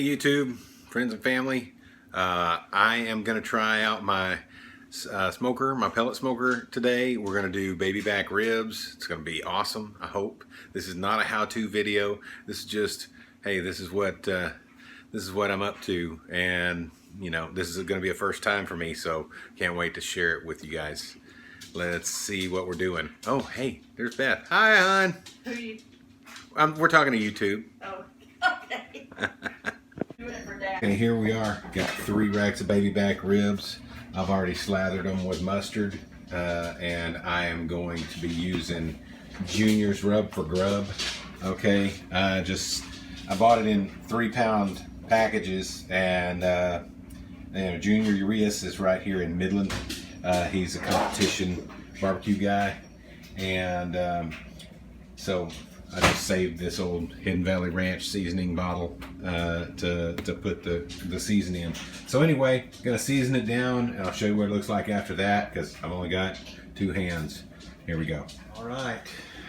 Hey YouTube, friends and family. I am going to try out my smoker, my pellet smoker today. We're going to do baby back ribs. It's going to be awesome, I hope. This is not a how-to video. This is just, hey, this is what I'm up to, and you know, this is going to be a first time for me, so can't wait to share it with you guys. Let's see what we're doing. Oh, hey, there's Beth. Hi, hon. Who are you? We're talking to YouTube. Oh, okay. Doing it for Dad. And here we are. Got 3 racks of baby back ribs. I've already slathered them with mustard, and I am going to be using Junior's Rub for Grub. Okay, I bought it in 3-pound packages, and Junior Urias is right here in Midland. He's a competition barbecue guy, and so I just saved this old Hidden Valley Ranch seasoning bottle to put the seasoning in. So anyway, gonna season it down, and I'll show you what it looks like after that, because I've only got 2 hands. Here we go. All right,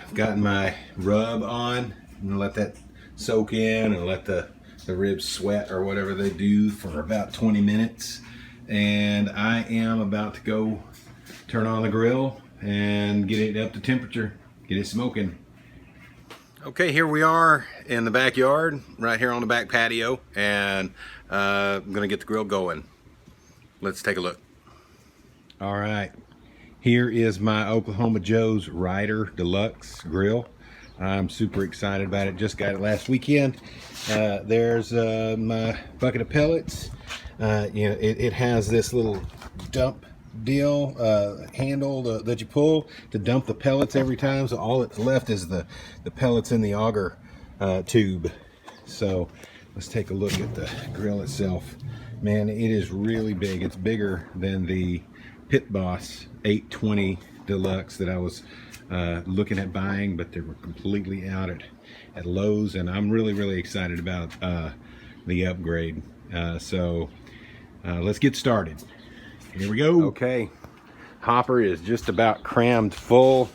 I've gotten my rub on. I'm gonna let that soak in and let the ribs sweat or whatever they do for about 20 minutes. And I am about to go turn on the grill and get it up to temperature, get it smoking. Okay, here we are in the backyard, right here on the back patio, and I'm gonna get the grill going. Let's take a look. All right, here is my Oklahoma Joe's Ryder Deluxe grill. I'm super excited about it. Just got it last weekend. There's my bucket of pellets. You know, it has this little dump deal handle that you pull to dump the pellets every time, so all that's left is the pellets in the auger tube. So let's take a look at the grill itself. Man, it is really big. It's bigger than the Pit Boss 820 Deluxe that I was looking at buying, but they were completely out at Lowe's, and I'm really excited about the upgrade. So let's get started. Here we go. Okay, hopper is just about crammed full,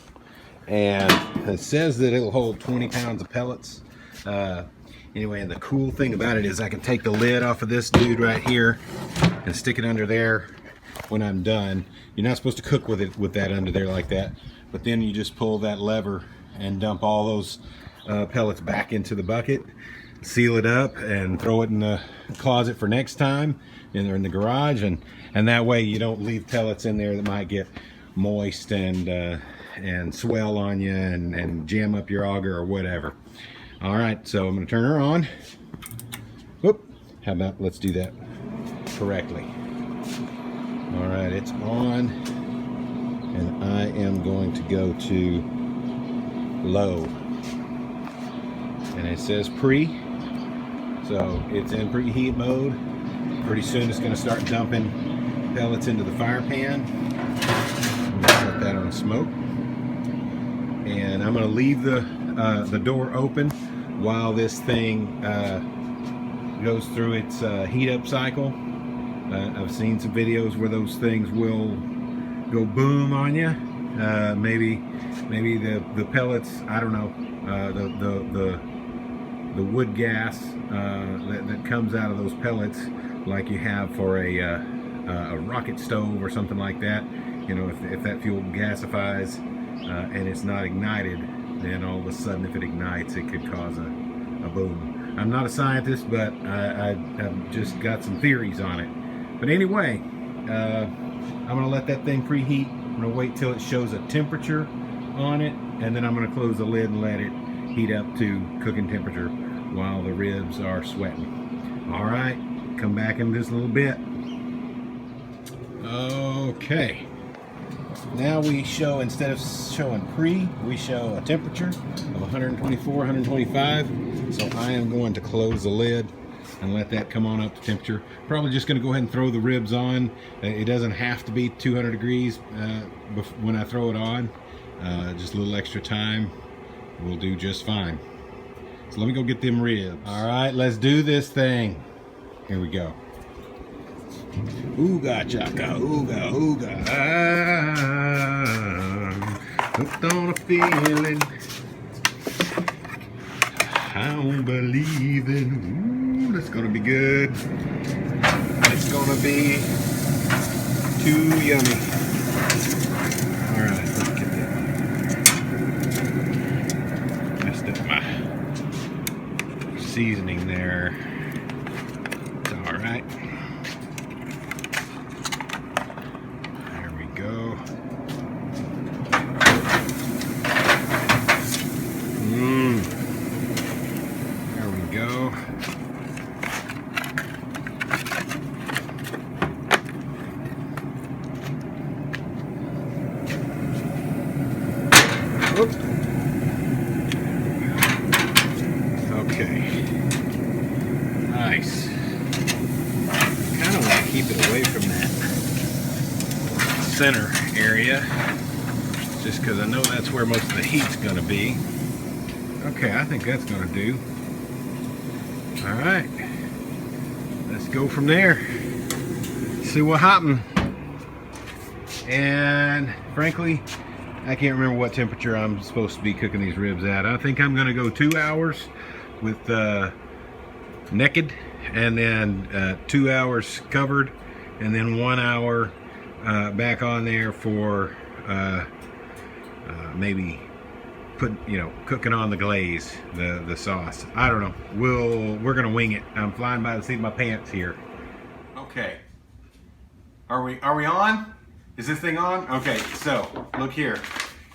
and it says that it'll hold 20 pounds of pellets. Anyway, and the cool thing about it is I can take the lid off of this dude right here and stick it under there when I'm done. You're not supposed to cook with it with that under there like that, but then you just pull that lever and dump all those pellets back into the bucket, seal it up, and throw it in the closet for next time, and they're in the garage, and that way you don't leave pellets in there that might get moist and swell on you and jam up your auger or whatever. All right, so I'm going to turn her on. Whoop! How about let's do that correctly. All right, it's on, and I am going to go to low, and it says pre, so it's in preheat mode. Pretty soon it's going to start dumping pellets into the fire pan. I'm going to set that on smoke, and I'm going to leave the door open while this thing goes through its heat up cycle. I've seen some videos where those things will go boom on you. Maybe the pellets, I don't know, the wood gas that comes out of those pellets, like you have for a rocket stove or something like that. You know, if that fuel gasifies and it's not ignited, then all of a sudden if it ignites, it could cause a boom. I'm not a scientist, but I've just got some theories on it. But anyway, I'm gonna let that thing preheat. I'm gonna wait till it shows a temperature on it, and then I'm gonna close the lid and let it heat up to cooking temperature while the ribs are sweating. All right, come back in just a little bit. Okay, now we show, instead of showing pre, we show a temperature of 124, 125. So I am going to close the lid and let that come on up to temperature. Probably just going to go ahead and throw the ribs on. It doesn't have to be 200 degrees when I throw it on. Just a little extra time will do just fine. So let me go get them ribs. All right, let's do this thing. Here we go. Ooga chaka, ooga ooga. Hooked on a feeling. I'm believing. Ooh, that's gonna be good. It's gonna be too yummy. All right, let's get that. Messed up my seasoning there. It's all right. There we go. There we go. Whoop. Okay. Nice. Kind of want to keep it away from that center area, just because I know that's where most of the heat's going to be. Okay, I think that's going to do. All right. Let's go from there. See what happened. And frankly, I can't remember what temperature I'm supposed to be cooking these ribs at. I think I'm gonna go 2 hours with naked, and then 2 hours covered, and then 1 hour back on there for maybe cooking on the glaze, the sauce. I don't know. We're gonna wing it. I'm flying by the seat of my pants here. Okay. Are we on? Is this thing on? Okay, so look here.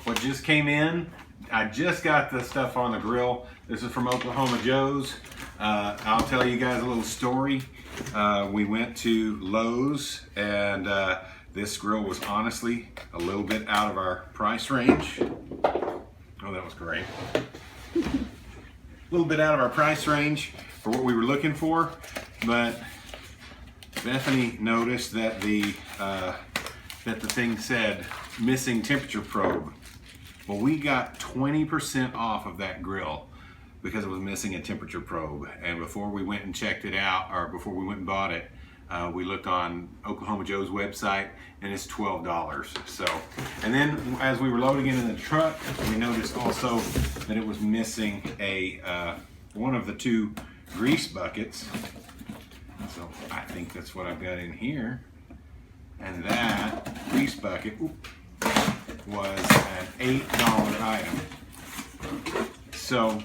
What just came in, I just got the stuff on the grill. This is from Oklahoma Joe's. I'll tell you guys a little story. We went to Lowe's, and this grill was honestly a little bit out of our price range. Oh, that was great. A little bit out of our price range for what we were looking for, but Bethany noticed that the thing said missing temperature probe. Well, we got 20% off of that grill because it was missing a temperature probe. And before we went and checked it out, or before we went and bought it, we looked on Oklahoma Joe's website, and it's $12. So, and then as we were loading it in the truck, we noticed also that it was missing a one of the 2 grease buckets. So I think that's what I've got in here. And that grease bucket was an $8 item. So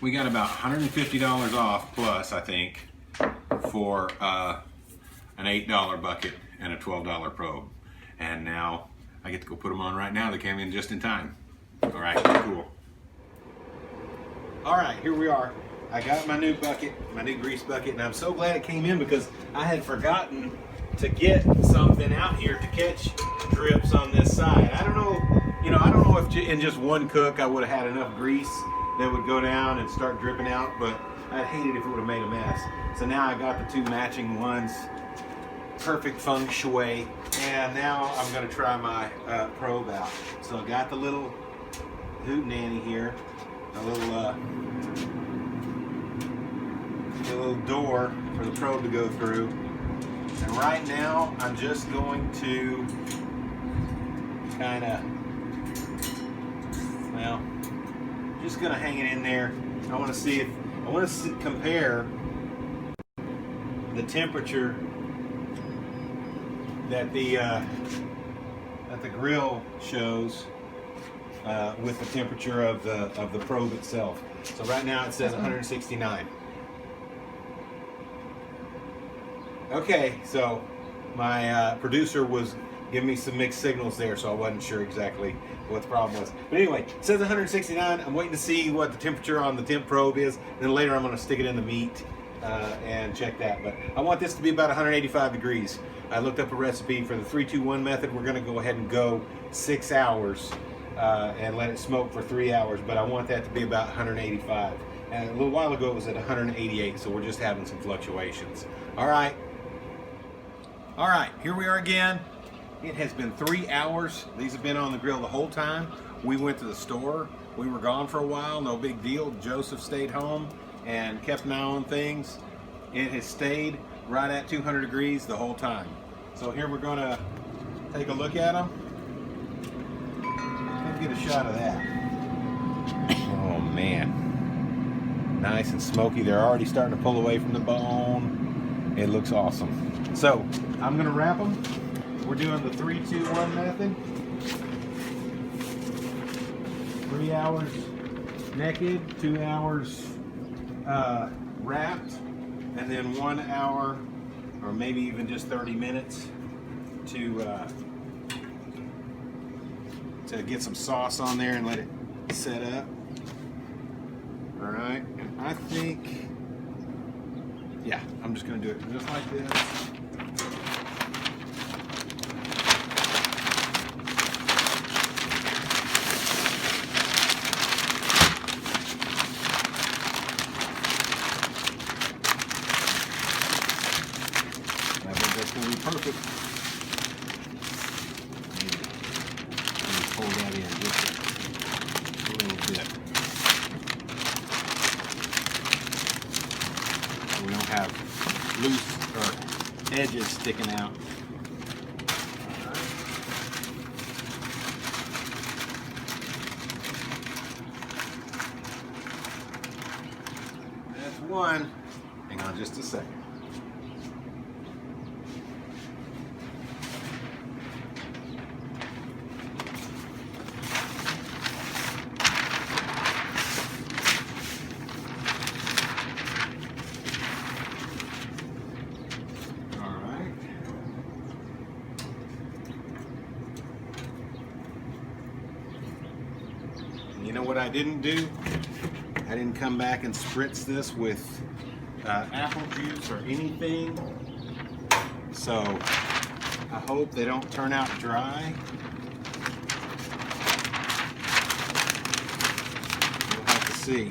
we got about $150 off plus, I think, for an $8 bucket and a $12 probe. And now I get to go put them on right now. They came in just in time. All right, cool. All right, here we are. I got my new bucket, my new grease bucket, and I'm so glad it came in because I had forgotten to get something out here to catch drips on this side. I don't know if in just one cook I would have had enough grease that would go down and start dripping out, but I'd hate it if it would have made a mess. So now I got the 2 matching ones, perfect feng shui, and now I'm gonna try my probe out. So I got the little hootenanny here, a little door for the probe to go through. And right now, I'm just going to kind of, just going to hang it in there. I want to compare the temperature that the grill shows with the temperature of the probe itself. So right now it says 169. Okay, so my producer was giving me some mixed signals there, so I wasn't sure exactly what the problem was. But anyway, it says 169. I'm waiting to see what the temperature on the temp probe is. Then later I'm going to stick it in the meat and check that. But I want this to be about 185 degrees. I looked up a recipe for the 3-2-1 method. We're going to go ahead and go 6 hours and let it smoke for 3 hours. But I want that to be about 185. And a little while ago it was at 188, so we're just having some fluctuations. All right, here we are again. It has been 3 hours. These have been on the grill the whole time. We went to the store. We were gone for a while, no big deal. Joseph stayed home and kept an eye on things. It has stayed right at 200 degrees the whole time. So here we're gonna take a look at them. Let's get a shot of that. Oh man. Nice and smoky. They're already starting to pull away from the bone. It looks awesome. So I'm gonna wrap them. We're doing the 3-2-1 method. 3 hours naked, 2 hours wrapped, and then 1 hour or maybe even just 30 minutes to get some sauce on there and let it set up. All right, and I think, yeah, I'm just gonna do it just like this. I think that's gonna be perfect. Maybe pull that in just a little bit. So we don't have loose or edges sticking out. That's one. Hang on just a second. You know what I didn't do? I didn't come back and spritz this with apple juice or anything. So I hope they don't turn out dry. We'll have to see.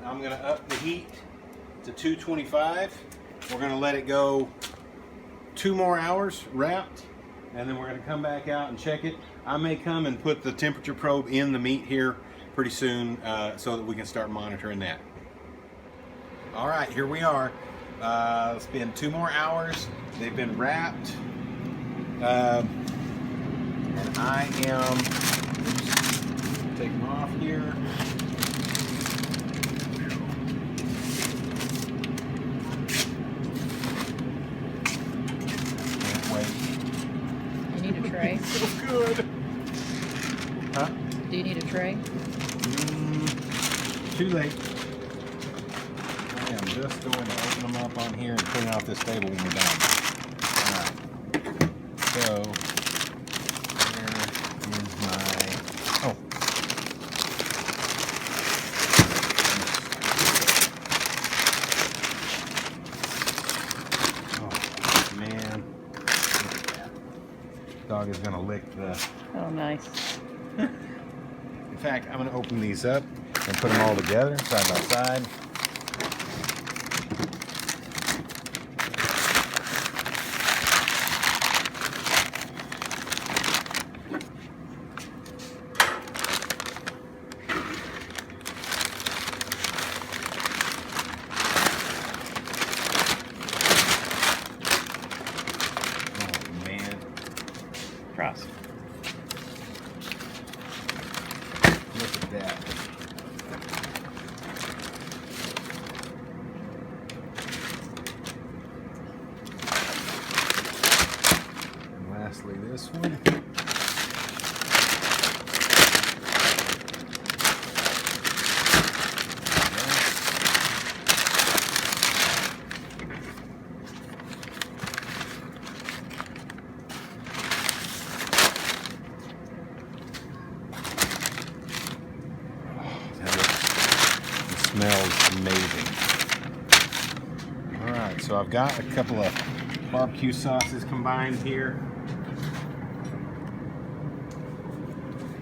I'm going to up the heat to 225. We're going to let it go 2 more hours wrapped, and then we're going to come back out and check it. I may come and put the temperature probe in the meat here pretty soon so that we can start monitoring that. All right, here we are. It's been 2 more hours. They've been wrapped. And I am, take them off here. Tray? So good. Huh? Do you need a tray? Too late. I am just going to open them up on here and clean off this table when we're done. Alright. So, where is my... Oh. Oh, man. Dog is going to lick the... Oh, nice. In fact, I'm going to open these up and put them all together, side by side. Oh, man. Cross. that. And lastly, this one. Smells amazing. Alright, so I've got a couple of barbecue sauces combined here.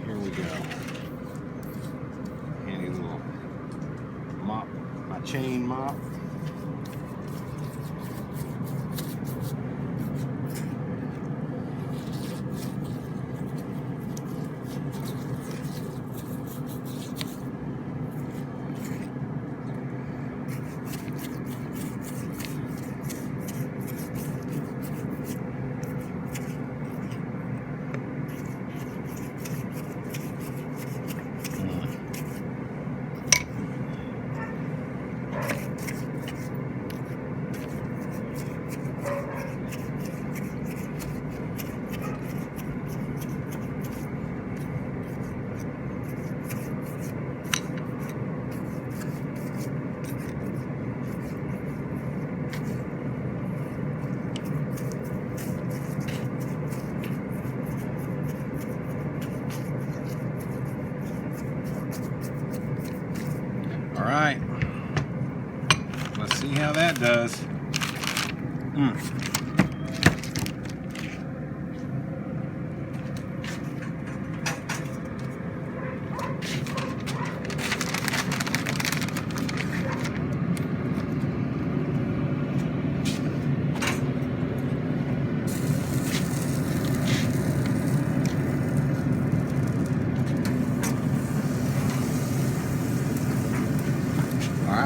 Here we go. Handy little mop, my chain mop. All right, let's see how that does.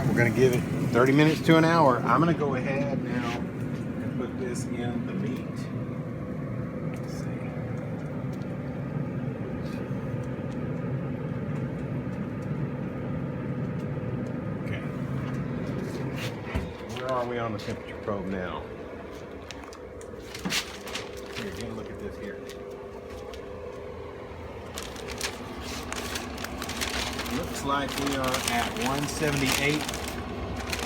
We're going to give it 30 minutes to an hour. I'm going to go ahead now and put this in the meat. Let's see. Okay. Where are we on the temperature probe now? Here, get a look at this here. Looks like we are at 178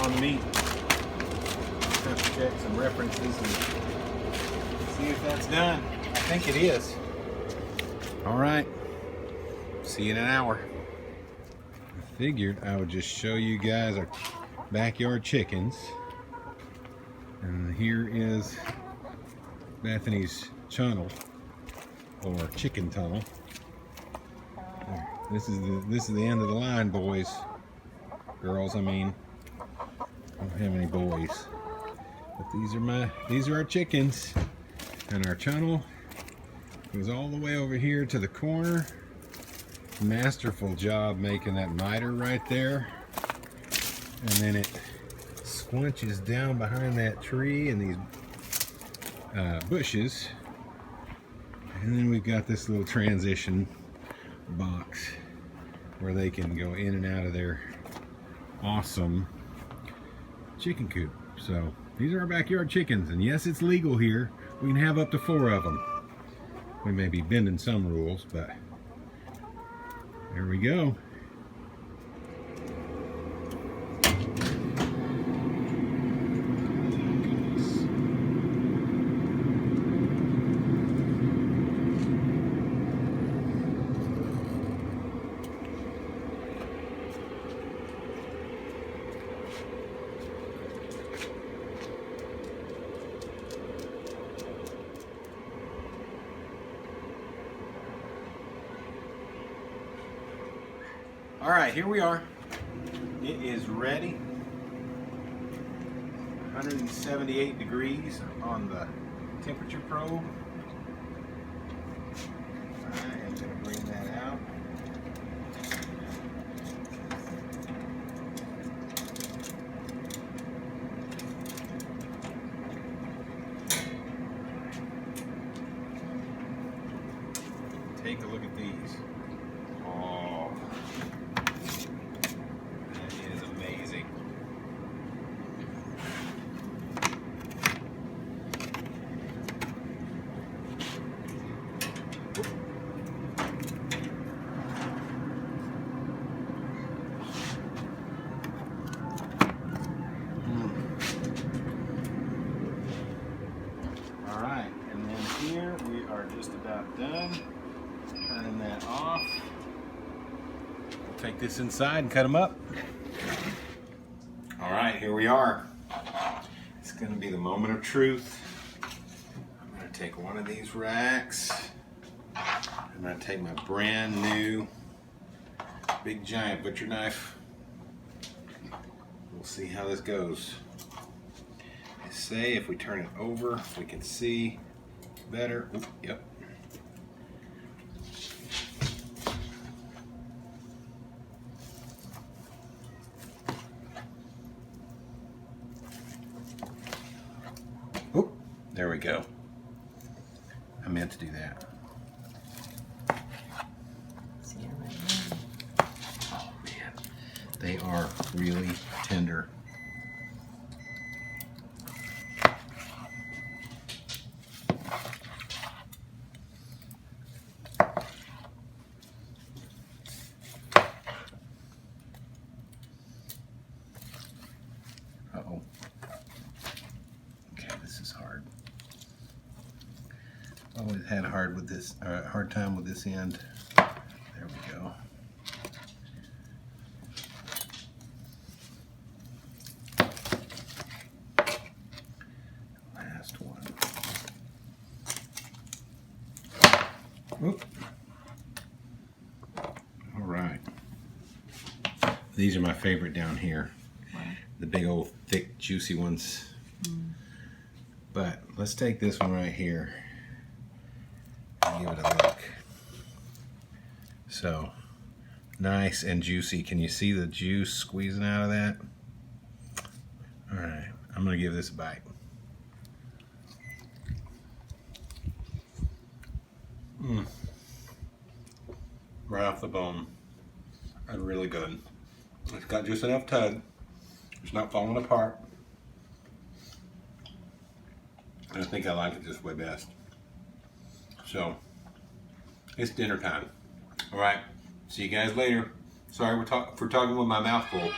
on the meat. Have to check some references and see if that's done. I think it is. All right. See you in an hour. I figured I would just show you guys our backyard chickens. And here is Bethany's tunnel, or chicken tunnel. This is the end of the line, boys. Girls, I mean. I don't have any boys. But these are our chickens. And our tunnel goes all the way over here to the corner. Masterful job making that miter right there. And then it squinches down behind that tree and these bushes. And then we've got this little transition box where they can go in and out of their awesome chicken coop. So these are our backyard chickens, and yes, it's legal here. We can have up to 4 of them. We may be bending some rules, but there we go. All right, here we are. It is ready. 178 degrees on the temperature probe. I am going to bring that out. Take a look at these. Oh. are just about done. Turning that off. We'll take this inside and cut them up. All right, here we are. It's going to be the moment of truth. I'm going to take one of these racks. I'm going to take my brand new big giant butcher knife. We'll see how this goes. They say if we turn it over, we can see better. Oop, yep. Oop, there we go. I meant to do that. Oh man, they are really tender. Uh-oh. Okay, this is hard. Always had a hard time with this end. There we go. Last one. Oop. All right. These are my favorite down here. The big old thick juicy ones. But let's take this one right here and give it a look. So nice and juicy. Can you see the juice squeezing out of that? All right, I'm gonna give this a bite. Right off the bone. That's really good. It's got just enough tug. It's not falling apart. I think I like it this way best. So, it's dinner time. All right, see you guys later. Sorry for talking with my mouth full.